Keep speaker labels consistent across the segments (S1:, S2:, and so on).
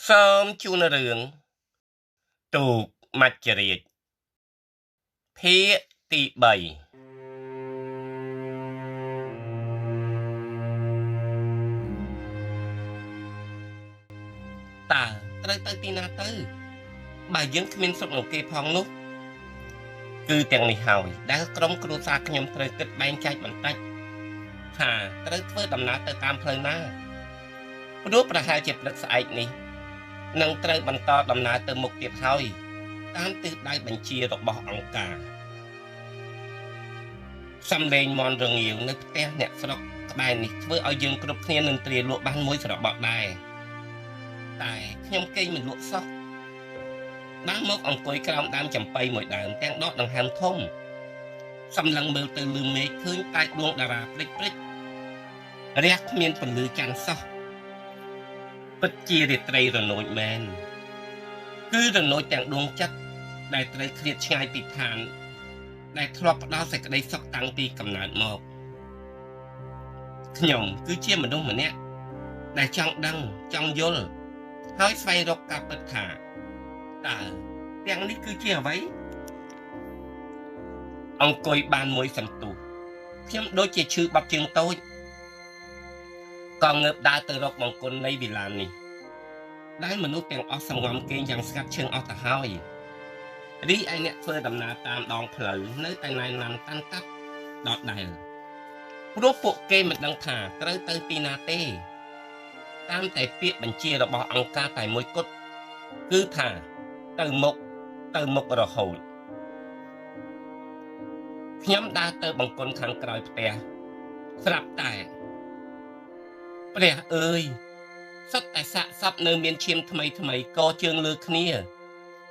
S1: សូមជូនរឿងទូកមច្ចរាជភាគទី3តើត្រូវទៅទីណាទៅបើយើងគ្មានសុខនឹងគេផងនោះគឺទាំងនេះហើយដែលក្រុមគ្រួសារខ្ញុំត្រូវគិតបែងចែកបន្តិចថាត្រូវធ្វើដំណើរទៅតាមផ្លូវណាព្រោះប្រហែលជាព្រឹកស្អែកនេះនឹងត្រូវបន្តដំណើរទៅមុខទៀតហើយតាមទិសដៅបញ្ជារបស់អង្គការសំឡេងមន់រងាវនៅផ្ទះអ្នកស្រុកក្បែរនេះធ្វើឲ្យយើងគ្រប់គ្នានឹងត្រៀលក់បានមួយស្របក់ដែរតែខ្ញុំគេងមិនលក់សោះបានមកអង្គុយក្រោមដើមចំបៃមួយដើមទាំងដកដង្ហើមធំសម្លឹងមើលទៅលើមេឃឃើញតែដួងតារាព្រិចព្រិចរះគ្មានពន្លឺច័ន្ទសោះពិតជារាត្រីរនោចមែនគឺរនោចទាំងដួងចិត្តដែលត្រូវឃ្លាតឆ្ងាយពីឋានដែលធ្លាប់ផ្ដល់សេចក្តីសុខតាំងពីកំណើតមកខ្ញុំគឺជាមនុស្សម្នាក់ដែលចង់ដឹងចង់យល់ហើយស្វែងរកការពិតថាតើទាំងនេះគឺជាអ្វីអង្គុយបានមួយសន្ទុះខ្ញុំដូចជាឈឺបាត់ជើងតូចក៏ងើបដើរទៅរកបង្គន់នៃវិឡាននេះដែលមនុស្សទាំងអស់សម្ងំគេងយ៉ាងស្ងាត់ឈឹងអស់ទៅហើយរីឯអ្នកធ្វើដំណើរតាមដងផ្លូវនៅតែណែនណាំតាន់តាប់ដដែលព្រោះពួកគេមិនដឹងថាត្រូវទៅទីណាទេតាមតែពាក្យបញ្ជារបស់អង្គការតែមួយគត់គឺថាទៅមុខរហូតខ្ញុំដើរទៅបង្គន់ខាងក្រោយផ្ទះស្រាប់តែព្រះអើយសុទ្ធតែសាកសពនៅមានឈាមថ្មីកជើងលើគ្នា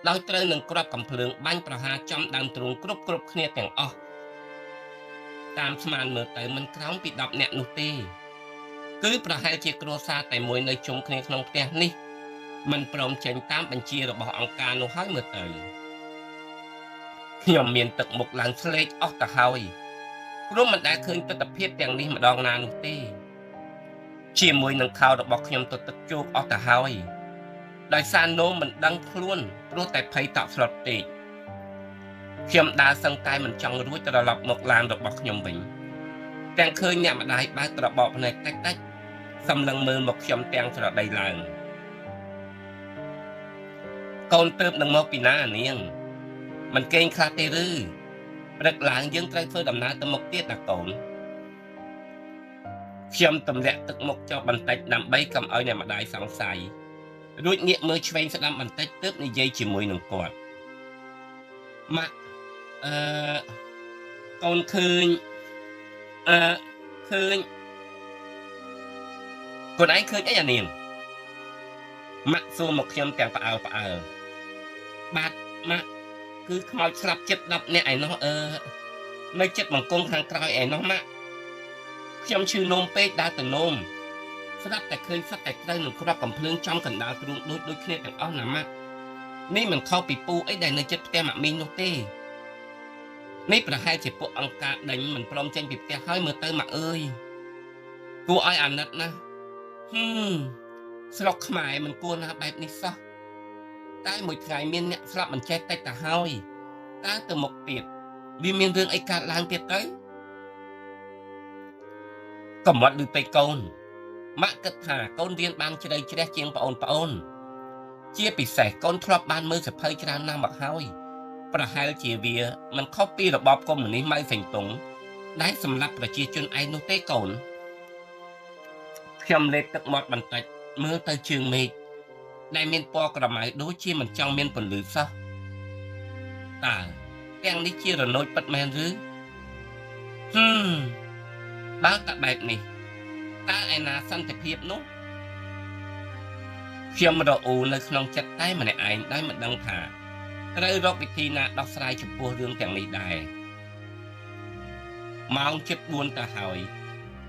S1: ដោយត្រូវនឹងគ្រាប់កំភ្លើងបាញ់ប្រហារចំដើមទ្រូងគ្រប់គ្នាទាំងអស់តាមស្មានមើលទៅមិនក្រោមពី10នាក់នោះទេគឺប្រហែលជាគ្រួសារតែមួយនៅជុំគ្នាក្នុងផ្ទះនេះមិនព្រមចេញតាមបញ្ជារបស់អង្គការនោះហើយមើលទៅខ្ញុំមានទឹកមុខឡើងស្លេកអស់ទៅហើយព្រោះមិនដែលឃើញទស្សនភាពទាំងនេះម្ដងណានោះទេជាមួយនឹងខោរបស់ខ្ញុំទៅទឹកជោកអស់ទៅហើយដោយសារនោមមិនដឹងខ្លួនព្រោះតែភ័យតក់ស្លុតពេកខ្ញុំដើរសឹងតែមិនចង់រួចត្រឡប់មកឡានរបស់ខ្ញុំវិញទាំងឃើញអ្នកម្ដាយបើកត្របកភ្នែកតិចសម្លឹងមើលមកខ្ញុំទាំងស្រដីឡើងកូនទើបនឹងមកពីណានាងមិនគេងខ្លះទេឬព្រឹកឡើងយើងត្រូវធ្វើដំណើរទៅមុខទៀតណាកូនខ្ញុំទម្លាក់ទឹកមុខចុះបន្តិចដើម្បីកុំឲ្យអ្នកម្ដាយសង្ស័យរួចងាកមើលឆ្វេងស្ដាំបន្តិចទើបនិយាយជាមួយនឹងគាត់ម៉ាក់កូនឃើញឃើញកូនឯងឃើញអីអានាងម៉ាក់សួរមកខ្ញុំទាំងផ្អើលបាទម៉ាក់គឺខ្មោចស្លាប់ចិត្ត10នាក់ឯណោះនៅចិត្តបង្គន់ខាងក្រោយឯណោះម៉ាក់ខ្ញុំឈឺនោមពេកដើរទៅនោមស្ដាប់តែឃើញសត្វតែត្រូវនឹងគ្រាប់កំភ្លើងចំកណ្ដាលទ្រូងដូចគ្នាទាំងអស់ណាម៉ាក់នេះមិនខុសពីពូអីដែលនៅចិត្តផ្ទះម៉ាក់មីងនោះទេនេះប្រហែលជាពួកអង្គការដេញមិនព្រមចេញពីផ្ទះហើយមើលទៅម៉ាក់អើយគួរឲ្យអាណិតណាស់ស្រុកខ្មែរមិនគួរណាបែបនេះសោះតែមួយថ្ងៃមានអ្នកស្លាប់មិនចេះតិចទៅហើយតើទៅមុខទៀតវាមានរឿងអីកើតឡើងទៀតទៅកំមត់ឬពេកកូនម៉ាក់គិតថាកូនរៀនបានជ្រៅជ្រះជាងប្អូនជាពិសេសកូនធ្លាប់បានមើលសភៅច្រើនណាស់មកហើយប្រហែលជាវាមិនខុសពីរបបកុម្មុយនីសម៉ៅសេងតុងដែលសម្លាប់ប្រជាជនឯងនោះទេកូនខ្ញុំលេបទឹកមាត់បន្តិចមើលទៅជើងមេឃដែលមានពណ៌ក្រមៅដូចជាមិនចង់មានពន្លឺសោះតើទាំងនេះជារនោចពិតមែនឬបើតែបែបនេះតើឯណាសន្តិភាពនោះខ្ញុំរអ៊ូនៅក្នុងចិត្តតែម្នាក់ឯងដែលមិនដឹងថាត្រូវរកវិធីណាដោះស្រាយចំពោះរឿងទាំងនេះដែរម៉ោងជិត4ទៅហើយ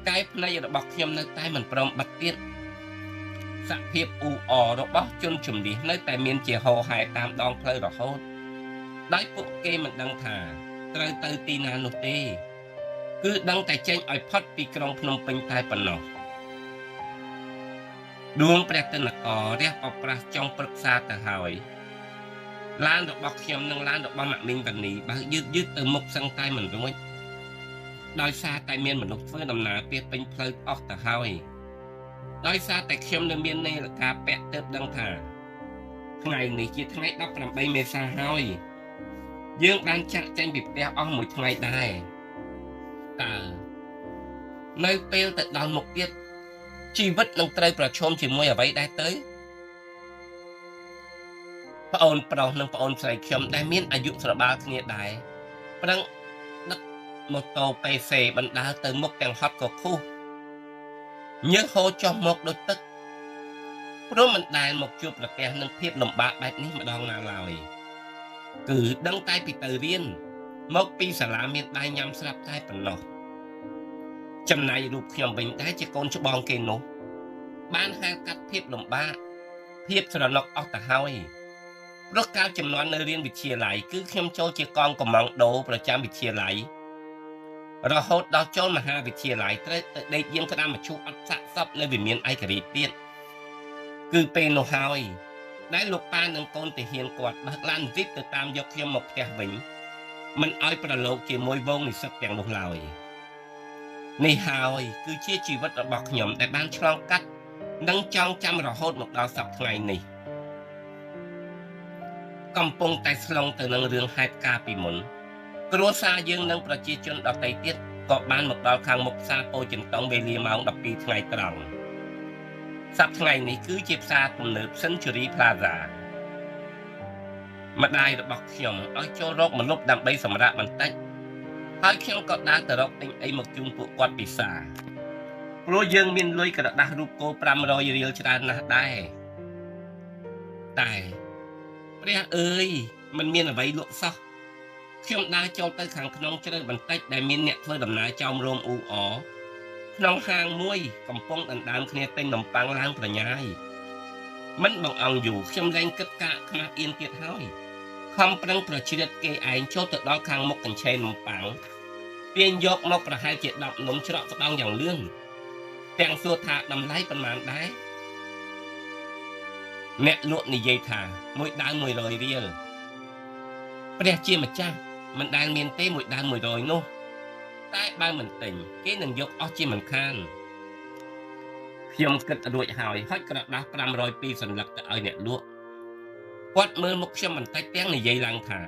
S1: កាយភ្នែករបស់ខ្ញុំនៅតែមិនព្រមបិទទៀតសភាពអ៊ូអរបស់ជនជំនះនៅតែមានជាហោហែតាមដងផ្លូវរហូតដោយពួកគេមិនដឹងថាត្រូវទៅទីណានោះទេគឺដឹងតែចេញឲ្យផុតពីក្រុងភ្នំពេញតែប៉ុណ្ណោះ ដួងព្រះទិនករះបប្រាស់ចង់ប្រឹក្សាទៅហើយឡានរបស់ខ្ញុំនិងឡានរបស់ម៉ាក់មីងវ៉ានីបើយឺតទៅមុខសឹងតែមិនរួចដោយសារតែមានមនុស្សធ្វើដំណើរពីពេញផ្លូវអស់ទៅហើយដោយសារតែខ្ញុំនៅមាននាឡិកាពាក់ទើបដឹងថាថ្ងៃនេះជាថ្ងៃ18មេសាហើយយើងបានចាក់ចេញពីផ្ទះអស់មួយថ្ងៃដែរតើនៅពេលទៅដល់មុខទៀតជីវិតនឹងត្រូវប្រឈមជាមួយអ្វីដែរទៅប្អូនប្រុសនិងប្អូនស្រីខ្ញុំដែលមានអាយុស្របាលគ្នាដែរប្រឹងដឹកម៉ូតូ PC បណ្ដាលទៅមុខទាំងហត់ក៏ខុសញើសហូរចុះមកដូចទឹកព្រោះមិនដែលមកជួបប្រទះនឹងភាពលំបាកបែបនេះម្ដងណាឡើយគឺដឹងតែពីទៅរៀនមកពីសាលាមានដៃញ៉ាំស្រាប់តែប៉ុណ្ណោះចំណែករូបខ្ញុំវិញតែជាកូនច្បងគេនោះបានហៅកាត់ភាពលំបាកភាពស្រណុកអស់ទៅហើយព្រោះកាលចំនួននៅរៀនវិទ្យាល័យគឺខ្ញុំចូលជាកងកម្លាំងដូប្រចាំវិទ្យាល័យរហូតដល់ចូលមហាវិទ្យាល័យត្រូវទៅដេកយាមក្តាមមឈូសអត់សាកសពនៅវិមានឯករាជ្យទៀតគឺពេលនោះហើយដែលលោកប៉ានិងកូនទាហានគាត់បើកឡានជីបទៅតាមយកខ្ញុំមកផ្ទះវិញមិនឲ្យប្រឡូកជាមួយវងនិស្សិតទាំងនោះឡើយនេះហើយគឺជាជីវិតរបស់ខ្ញុំដែលបានឆ្លងកាត់និងចងចាំរហូតមកដល់សប្តាហ៍ថ្ងៃនេះកំពុងតែស្លងទៅនឹងរឿងហេតុការណ៍ពីមុនគ្រួសារយើងនិងប្រជាជនដទៃទៀតក៏បានមកដល់ខាងមុខផ្សារពោធិ៍ចិនតុងវេលាម៉ោង12ថ្ងៃត្រង់សប្តាហ៍ថ្ងៃនេះគឺជាផ្សារទំនើប Century Plaza ម្ដាយរបស់ខ្ញុំឲ្យចូលរកម្លប់ដើម្បីសម្រាកបន្តិចហើយខ្ញុំក៏ដើរទៅរកទិញអីមកជូនពួកគាត់ពីផ្សារព្រោះយើងមានលុយក្រដាស់រូបគោ500រៀលច្រើនណាស់ដែរតែព្រះអើយមិនមានអ្វីលក់សោះខ្ញុំដើរចូលទៅខាងក្នុងជ្រៅបន្តិចដែលមានអ្នកធ្វើដំណើរចោមរោមអ៊ូអក្នុងហាងមួយកំពុងដណ្ដើមគ្នាទិញនំប៉័ងឡើងប្រញាយមិនបងអង្គយូរខ្ញុំលែងគិតកាកខ្មាស់អៀនទៀតហើយខំប្រឹងប្រជ្រៀតគេឯងចូលទៅដល់ខាងមុខកញ្ឆេននំប៉័ងទាញយកមកប្រហែលជា10នំច្រកស្ដងយ៉ាងលឿនទាំងសួរថាតម្លៃប៉ុន្មានដែរអ្នកលក់និយាយថាមួយដើម100រៀលព្រះជាម្ចាស់មិនដែលមានទេមួយដើម100នោះតែបើមិនទិញគេនឹងយកអស់ជាមិនខានខ្ញុំគិតរួចហើយហុចក្រដាស់500ពីសន្លឹកទៅឲ្យអ្នកលក់គាត់មើលមុខខ្ញុំបន្តិចទាំងនិយាយឡើងថា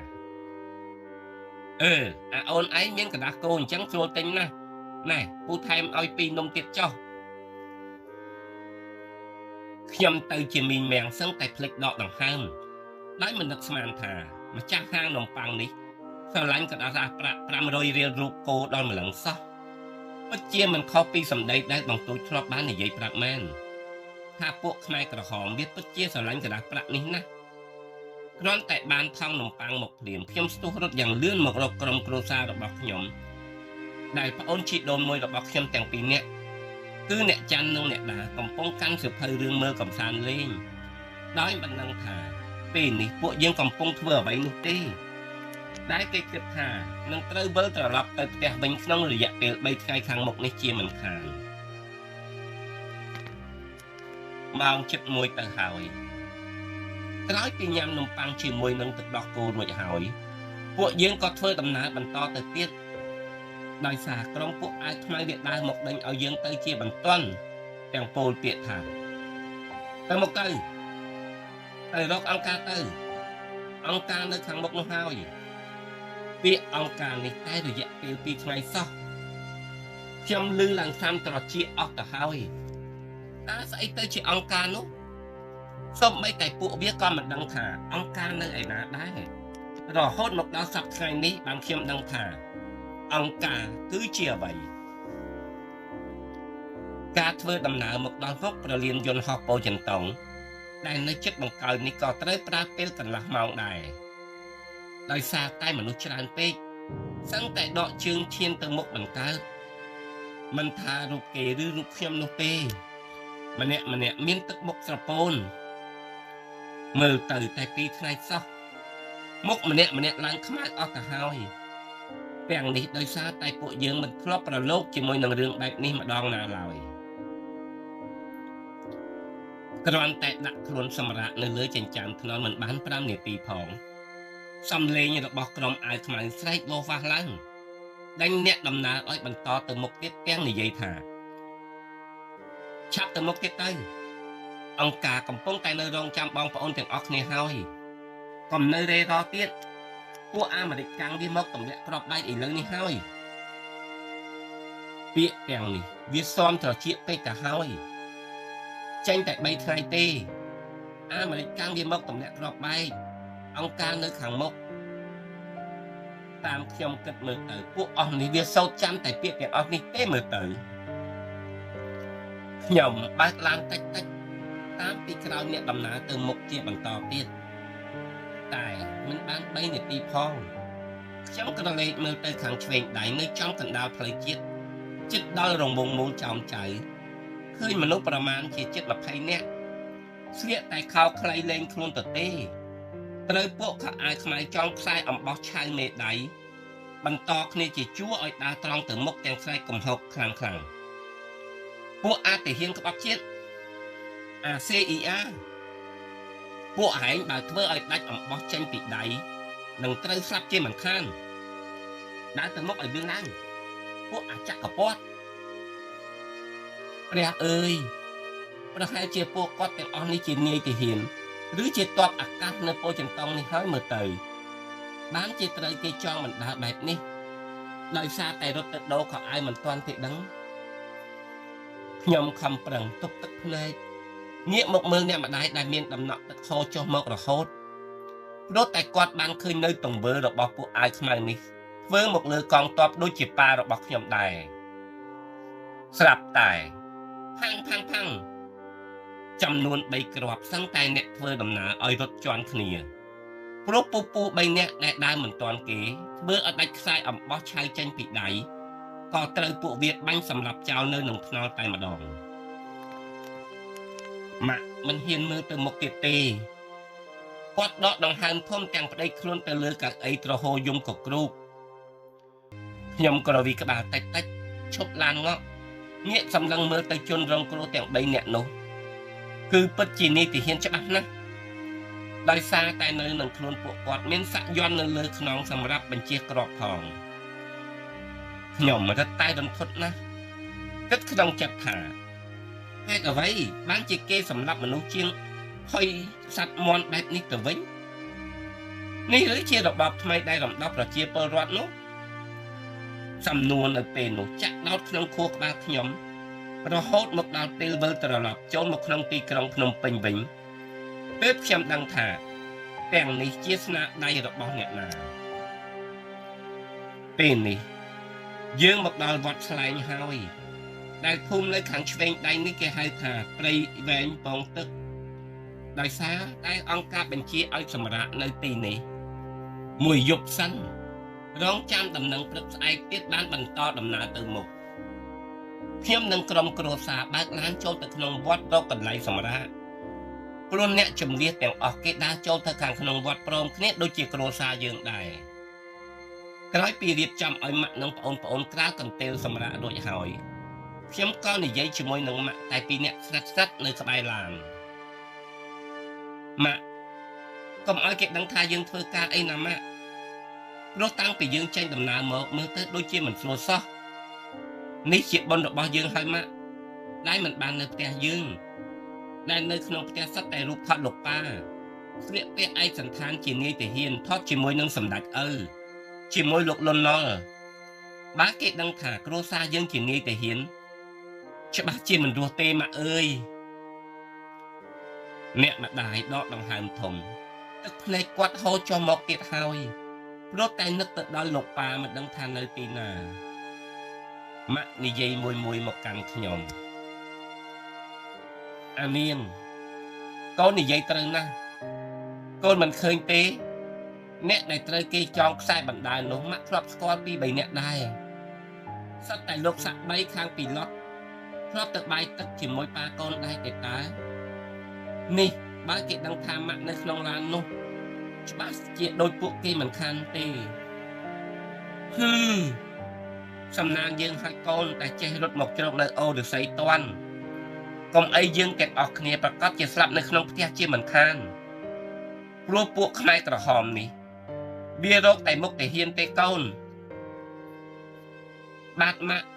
S1: អាអូនឯងមានក្រដាស់គោអញ្ចឹងស្រួលទិញណាស់ណែពូថែមឲ្យ2នំទៀតចុះខ្ញុំទៅជាមីងមាំងសឹងតែភ្លេចដកដង្ហើមដោយមិននឹកស្មានថាម្ចាស់ហាងនំប៉័ងនេះស្រឡាញ់ក្រដាស់ប្រាក់500រៀលរូបគោដល់ម្លឹងសោះពិតជាមិនខុសពីសម្ដីដែលបងទូចធ្លាប់បាននិយាយប្រាប់មែនថាពួកខ្មែរក្រហមវាពិតជាស្រឡាញ់ក្រដាស់ប្រាក់នេះណាស់គ្រាន់តែបានថង់នំប៉័ងមកភ្លាមខ្ញុំស្ទុះរត់យ៉ាងលឿនមករកក្រុមគ្រួសាររបស់ខ្ញុំដែលប្អូនជីដូនមួយរបស់ខ្ញុំទាំងពីរនាក់គឺអ្នកច័ន្ទនិងអ្នកដាកំពុងកាន់សៀវភៅរឿងមើលកំសាន្តលេងដោយមិនដឹងថាពេលនេះពួកយើងកំពុងធ្វើអ្វីនោះទេដែលគេគិតថានឹងត្រូវវិលត្រឡប់ទៅផ្ទះវិញក្នុងរយៈពេល3ថ្ងៃខាងមុខនេះជាមិនខានម៉ោងជិត1ទៅហើយក្រោយពីញ៉ាំនំប៉័ងជាមួយនឹងទឹកដោះគោរួចហើយពួកយើងក៏ធ្វើដំណើរបន្តទៅទៀតដោយសារក្រុមពួកអាយខ្មៅវាដើរមកដេញឲ្យយើងទៅជាបន្ទាន់ទាំងពោលពាក្យថាទៅមកទៅរកអង្គការទៅអង្គការនៅខាងមុខនោះហើយពាក្យអង្គការនេះតែរយៈពេល2ថ្ងៃសោះខ្ញុំឮឡើងតាមត្រចៀកអស់ទៅហើយតើស្អីទៅជាអង្គការនោះសូម្បីតែពួកវាក៏មិនដឹងថាអង្គការនៅឯណាដែររហូតមកដល់សប្តាហ៍ថ្ងៃនេះបានខ្ញុំដឹងថាអង្គការគឺជាអ្វីការធ្វើដំណើរមកដល់មុខប្រលានយន្តហោះពោធិ៍ចិនតុងដែលនៅជិតបង្កើននេះក៏ត្រូវប្រើពេលកន្លះម៉ោងដែរដោយសារតែមនុស្សច្រើនពេកសឹងតែដកជើងឈានទៅមុខបង្កើតមិនថារូបគេឬរូបខ្ញុំនោះទេម្នាក់មានទឹកមុខស្រពោនមើលទៅតែ2ថ្ងៃសោះមុខម្នាក់ឡើងខ្មៅអស់ទៅហើយទាំងនេះដោយសារតែពួកយើងមិនធ្លាប់ប្រឡូកជាមួយនឹងរឿងបែបនេះម្ដងណាឡើយ គ្រាន់តែដាក់ខ្លួនសម្រាកនៅលើចិញ្ចើមថ្នល់មិនបាន5នាទីផងសំឡេងរបស់ក្រុមអាវខ្មៅស្រែកវោវាស់ឡើងដេញអ្នកដំណើរឲ្យបន្តទៅមុខទៀតទាំងនិយាយថាឆាប់ទៅមុខទៀតទៅអង្គការកំពុងតែនៅរងចាំបងប្អូនទាំងអស់គ្នាហើយកុំនៅរេរទៀតពួកអាមេរិកកាំងវាមកទម្លាក់ក្របដៃឥឡូវនេះហើយពាក្យទាំងនេះវាស៊ាំត្រចៀកពេកទៅហើយចេញតែ3ថ្ងៃទេអាមេរិកកាំងវាមកទម្លាក់ក្របបែកអង្គការនៅខាងមុខតាមខ្ញុំគិតមើលទៅពួកអស់នេះវាសោតចាំតែពាក្យទាំងអស់នេះទេមើលទៅខ្ញុំបើកឡានតិចតាមពីក្រោយអ្នកដំណើរទៅមុខជាបន្តទៀតតែមិនបាន3នាទីផងខ្ញុំក៏លេចមើលទៅខាងឆ្វេងដៃនៅចំកណ្ដាលផ្លូវជាតិជិតដល់រង្វង់មូលចោមចៅឃើញមនុស្សប្រមាណជាជិត20នាក់ស្លៀកតែខោខ្លីលេងខ្លួនទៅទេត្រូវពួកខោអាវខ្មៅចងខ្សែអំបោះឆៅមេដៃបន្តគ្នាជាជួរឲ្យដើរត្រង់ទៅមុខទាំងស្រែកកំហុកខ្លាំងពួកអាទាហានក្បត់ជាតិACER ពួកហែងបើធ្វើឲ្យដាច់អំបោះចេញពីដៃនឹងត្រូវស្លាប់ជាមិនខានដើរទៅមុខឲ្យលឿនឡើងពួកអាចក្រពត់ព្រះអើយប្រហែលជាពួកគាត់ទាំងអស់នេះជានាយទាហានឬជាទ័ពអាកាសនៅពោធិ៍ចិនតុងនេះហើយមើលទៅបានជាត្រូវគេចងបណ្ដាលបែបនេះដោយសារតែរត់ទៅដូរខោអាវមិនទាន់ទេដឹងខ្ញុំខំប្រឹងទប់ទឹកភ្នែកងាកមកមើលអ្នកម្ដាយដែលមានដំណក់ទឹកហូរចុះមករហូតព្រោះតែគាត់បានឃើញនៅទង្វើរបស់ពួកអាវខ្មៅនេះធ្វើមកលើកងទ័ពដូចជាប៉ារបស់ខ្ញុំដែរស្រាប់តែផាំងចំនួន3គ្រាប់សឹងតែអ្នកធ្វើដំណើរឲ្យរត់ជាន់គ្នាព្រោះពូ3នាក់ដែលដើរមិនទាន់គេធ្វើឲ្យដាច់ខ្សែអំបោះឆៅចេញពីដៃក៏ត្រូវពួកវាបាញ់សម្លាប់ចោលនៅនឹងថ្នល់តែម្ដងម៉ាក់មិនហ៊ានមើលទៅមុខទៀតទេគាត់ដកដង្ហើមធំទាំងប្តីខ្លួនទៅលើកៅអីត្រហោយំកគ្រូបខ្ញុំក្រវីក្បាលតិចឈប់ឡានងក់ងាកសម្លឹងមើលទៅជនរងគ្រោះទាំង3នាក់នោះគឺពិតជានាយទាហានច្បាស់ណាស់ដោយសារតែនៅនឹងខ្លួនពួកគាត់មានសាក់យ័ន្តនៅលើខ្នងសម្រាប់បញ្ជាក្របផងខ្ញុំរត់តែរន្ធត់ណាស់គិតក្នុងចិត្តថាហេតុអ្វីបានជាគេសម្លាប់មនុស្សជាង20សត្វមាន់បែបនេះទៅវិញនេះឬជារបបថ្មីដែលរំដោះប្រជាពលរដ្ឋនោះសំណួរនៅពេលនោះចាក់ដោតក្នុងខួរក្បាលខ្ញុំរហូតមកដល់ពេលវិលត្រឡប់ចូលមកក្នុងទីក្រុងភ្នំពេញវិញទើបខ្ញុំដឹងថាទាំងនេះជាស្នាដៃរបស់អ្នកណាពេលនេះយើងមកដល់វត្តស្លែងហើយដែលភូមិនៅខាងឆ្វេងដៃនេះគេហៅថាព្រៃវែងពងទឹកដោយសារតែអង្គការបញ្ជាឲ្យសម្រាកនៅទីនេះមួយយប់សិនរងចាំដំណឹងព្រឹកស្អែកទៀតបានបន្តដំណើរទៅមុខខ្ញុំនិងក្រុមគ្រួសារបើកឡានចូលទៅក្នុងវត្តរកកន្លែងសម្រាកព្រោះអ្នកជំនះទាំងអស់គេដើរចូលទៅខាងក្នុងវត្តព្រមគ្នាដូចជាគ្រួសារយើងដែរក្រោយពីរៀបចំឲ្យម៉ាក់និងប្អូនក្រាលកន្ទេលសម្រាករួចហើយខ្ញុំក៏និយាយជាមួយនឹងម៉ាក់តែពីរអ្នកស្រាត់នៅក្បែរឡានម៉ាក់កុំឲ្យគេដឹងថាយើងធ្វើការអីណាម៉ាក់ព្រោះតាំងពីយើងចេញដំណើរមកមើលទៅដូចជាមិនស្រួលសោះនេះជាបុណ្យរបស់យើងហើយម៉ាក់ដែលមិនបាននៅផ្ទះយើងដែលនៅក្នុងផ្ទះសិតតែរូបថតលោកប៉ាស្លៀកពាក់ឯកសណ្ឋានជានាយទាហានថតជាមួយនឹងសម្ដេចឪជាមួយលោកលន់ណុលបើគេដឹងថាគ្រួសារយើងជានាយទាហានច្បាស់ជាមិនរស់ទេម៉ាក់អើយអ្នកម្ដាយដកដង្ហើមធំទឹកភ្នែកគាត់ហូរចុះមកទៀតហើយព្រោះតែនឹកទៅដល់លោកប៉ាមិនដឹងថានៅទីណាម៉ាក់និយាយមួយមកកាន់ខ្ញុំអានាងកូននិយាយត្រូវណាស់កូនមិនឃើញទេអ្នកដែលត្រូវគេចងខ្សែបណ្ដាលនោះម៉ាក់ធ្លាប់ស្គាល់ពី3នាក់ដែរសិតតែលោកសាក់3ខាងពីឡុតធ្លាប់ទៅបាយទឹកជាមួយប៉ាកូនដែរទេតើនេះបើគេដឹងថាម៉ាក់នៅក្នុងឡាននោះច្បាស់ជាដូចពួកគេមិនខានទេសំណាងយើងហើយកូនតែចេះរត់មកជ្រកនៅអូរឫស្សីតាន់ កុំអីយើងទាំងអស់គ្នាប្រកាសជាស្លាប់នៅក្នុងផ្ទះជាមិនខានព្រោះពួកខ្មែរក្រហមនេះវារកតែមុខតែហ៊ានទេកូនបាទម៉ាក់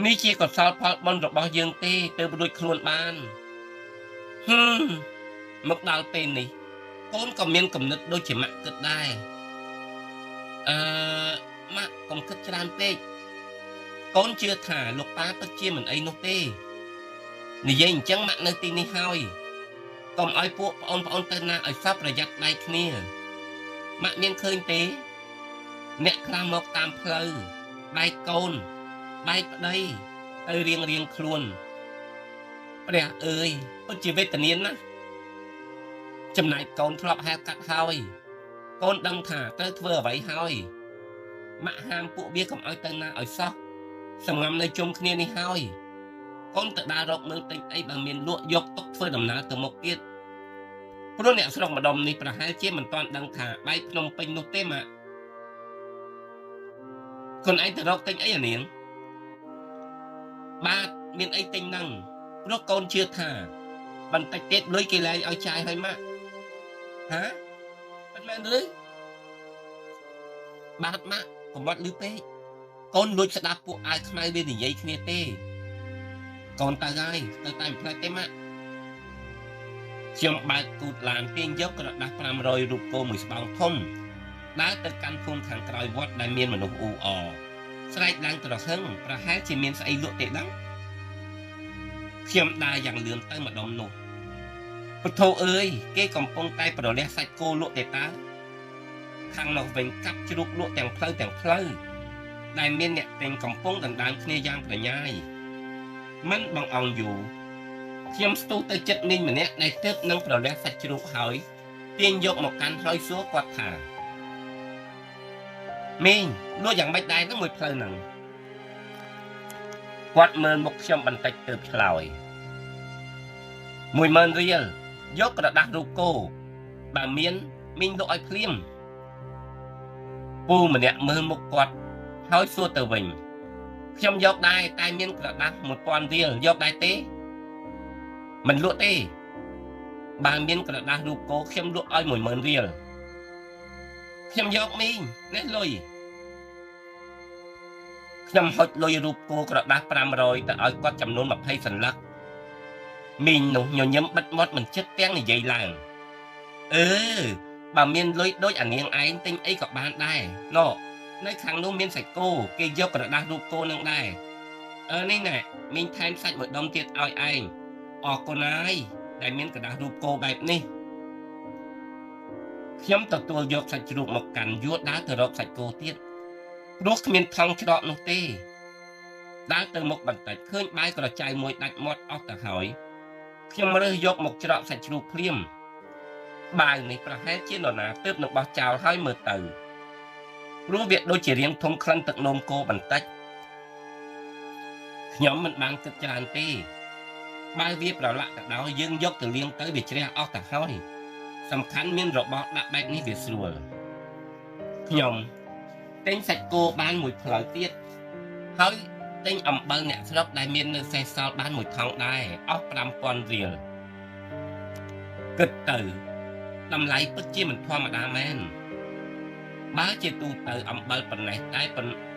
S1: នេះជាកុសលផលបុណ្យរបស់យើងទេទើបរួចខ្លួនបានមកដល់ពេលនេះកូនក៏មានគំនិតដូចជាម៉ាក់គិតដែរម៉ាក់កុំគិតច្រើនពេកកូនជឿថាលោកប៉ាពិតជាមិនអីនោះទេនិយាយអញ្ចឹងម៉ាក់នៅទីនេះហើយកុំឲ្យពួកប្អូនទៅណាឲ្យសោះប្រយ័ត្នដៃគ្នាម៉ាក់មានឃើញទេអ្នកខ្លះមកតាមផ្លូវបែកកូនបែកប្តីទៅរៀងខ្លួនព្រះអើយពិតជាវេទនាណាស់ចំណែកកូនធ្លាប់ហែកាត់ហើយកូនដឹងថាត្រូវធ្វើអ្វីហើយម៉ាក់ហាមពួកវាកុំឲ្យទៅណាឲ្យសោះសម្ងំនៅជុំគ្នានេះហើយកូនទៅដើររកមើលទិញអីបើមានលក់យកទុកធ្វើដំណើរទៅមុខទៀតព្រោះអ្នកស្រុកម្ដុំនេះប្រហែលជាមិនទាន់ដឹងថាបែកភ្នំពេញនោះទេម៉ាក់ខ្លួនឯងទៅរកទិញអីអានាងបាទមានអីទិញហ្នឹងព្រោះកូនជឿថាបន្តិចទៀតលុយគេលែងឲ្យចាយហើយម៉ាក់ហាមិនមែនឬបាទម៉ាក់កុំបាត់លឺពេកកូនលួចស្ដាប់ពួកអាយខ្មៅវានិយាយគ្នាទេកូនទៅហើយទៅតែមិនផ្លែទេម៉ាក់ខ្ញុំបើកគូតឡានទាញយកក្រដាស់500រូបគោមួយស្បោងធំដើរទៅកាន់ភូមិខាងក្រោយវត្តដែលមានមនុស្សអ៊ូអស្រែកឡើងត្រហឹងប្រហែលជាមានស្អីលក់ទេដឹងខ្ញុំដើរយ៉ាងលឿនទៅម្ដុំនោះពុទ្ធោអើយគេកំពុងតែប្រលះសាច់គោលក់ទេតើខាងនោះវិញកាប់ជ្រូកលក់ទាំងផ្លូវដែលមានអ្នកទិញកំពុងដណ្ដើមគ្នាយ៉ាងប្រញាយមិនបងអង្គយូរខ្ញុំស្ទុះទៅចិត្តមីងម្នាក់ដែលទើបនឹងប្រលះសាច់ជ្រូកហើយទាញយកមកកាន់ហើយសួរគាត់ថាមីងលក់យ៉ាងម៉េចដែរនឹងមួយផ្លូវហ្នឹងគាត់មើលមុខខ្ញុំបន្តិចទើបឆ្លើយ10000រៀលយកក្រដាស់រូបគោបើមានមីងលក់ឲ្យភ្លាមពូម្នាក់មើលមុខគាត់ហើយសួរទៅវិញខ្ញុំយកដែរតែមានក្រដាស់1000រៀលយកដែរទេមិនលក់ទេបើមានក្រដាស់រូបគោខ្ញុំលក់ឲ្យ10000រៀលខ្ញុំយកមីងនេះលុយខ្ញុំហុចលុយរូបគោក្រដាស់500ទៅឲ្យគាត់ចំនួន20សន្លឹកមីងនោះញញឹមបិទមាត់មិនចិត្តទាំងនិយាយឡើងបើមានលុយដូចអានាងឯងទិញអីក៏បានដែរណ៎នៅខាងនោះមានសាច់គោគេយកក្រដាស់រូបគោនឹងដែរនេះណែមីងថែមសាច់មួយដុំទៀតឲ្យឯងអរគុណហើយដែលមានក្រដាស់រូបគោបែបនេះខ្ញុំទទួលយកសាច់ជ្រូកមកកាន់យួរដើរទៅរកសាច់គោទៀតព្រោះគ្មានថង់ច្រកនោះទេដើរទៅមុខបន្តិចឃើញបាយក្រចៅមួយដាច់មាត់អស់ទៅហើយខ្ញុំរើសយកមកច្រកសាច់ជ្រូកភ្លាមបាយនេះប្រហែលជានរណាទើបនឹងបោះចោលហើយមើលទៅព្រោះវាដូចជារាងធំក្លិនទឹកនោមគោបន្តិចខ្ញុំមិនបានគិតច្រើនទេបើវាប្រឡាក់ទៅដោយយើងយកទៅលាងទៅវាជ្រះអស់ទៅហើយសំខាន់មានរបស់ដាក់បែបនេះវាស្រួលខ្ញុំទិញសាច់គោបានមួយផ្លូវទៀតហើយទិញអំបិលអ្នកស្រុកដែលមាននៅសេសសល់បានមួយថង់ដែរអស់5000រៀលគិតទៅតម្លៃពិតជាមិនធម្មតាមែនបើជាទូទៅអំបិលប៉ុណ្ណេះតែ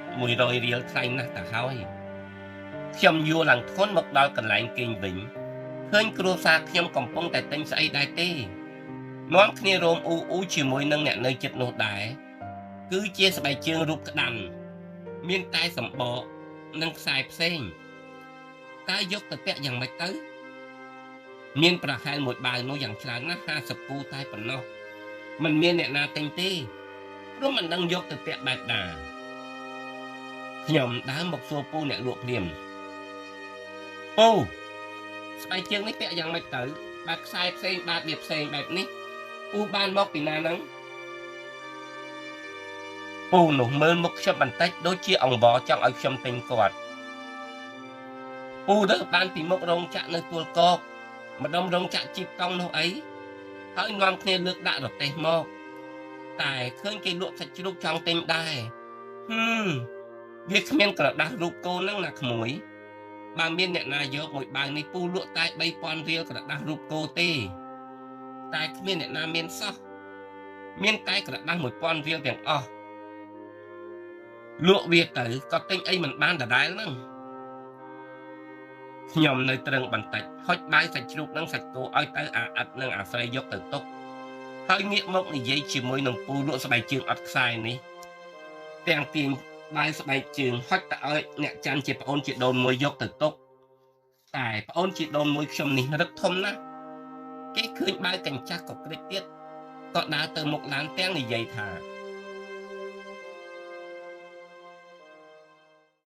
S1: 100រៀលថ្លៃណាស់ទៅហើយខ្ញុំយួរឡើងធ្ងន់មកដល់កន្លែងគេងវិញឃើញគ្រួសារខ្ញុំកំពុងតែទិញស្អីដែរទេនាំគ្នារោមអ៊ូជាមួយនឹងអ្នកនៅជិតនោះដែរគឺជាស្បែកជើងរូបក្តាន់មានតែសម្បកនិងខ្សែផ្សេងតែយកទៅពាក់យ៉ាងម៉េចទៅមានប្រហែលមួយបាវនោះយ៉ាងច្រើនណាស់50គូតែប៉ុណ្ណោះមិនមានអ្នកណាទិញទេព្រោះមិនដឹងយកទៅពាក់បែបណាខ្ញុំដើរមកសួរពូអ្នកលក់ភ្លាមពូស្បែកជើងនេះពាក់យ៉ាងម៉េចទៅបែបខ្សែផ្សេងបែបវាផ្សេងបែបនេះពូបានមកពីណាហ្នឹងពូនោះមើលមុខខ្ញុំបន្តិចដូចជាអង្វរចង់ឲ្យខ្ញុំទិញគាត់ពូទៅបានពីមុខរោងចក្រនៅទួលកកម្ដុំរោងចក្រជីបកង់នោះអីហើយនាំគ្នាលើកដាក់រទេះមកតែឃើញគេលក់សាច់ជ្រូកចង់ទិញដែរវាគ្មានក្រដាស់រូបគោនឹងណាក្មួយ បើមានអ្នកណាយកមួយបាវនេះពូលក់តែ3000រៀលក្រដាស់រូបគោទេតែគ្មានអ្នកណាមានសោះមានតែក្រដាស់1000រៀលទាំងអស់លក់វាទៅក៏ទិញអីមិនបានដដែលហ្នឹងខ្ញុំនៅត្រឹងបន្តិចហុចបាយសាច់ជ្រូកនិងសាច់គោឲ្យទៅអាអិតនិងអាស្រីយកទៅទុកហើយងាកមកនិយាយជាមួយនឹងពូលក់ស្បែកជើងអត់ខ្សែនេះទាំងទាញបាយស្បែកជើងហុចទៅឲ្យអ្នកចាន់ជាប្អូនជាដូនមួយយកទៅទុកតែប្អូនជាដូនមួយខ្ញុំនេះរឹកធំណាស់គេឃើញបាយកញ្ចាស់ក៏ក្រិចទៀតក៏ដើរទៅមុខឡានទាំងនិយាយថា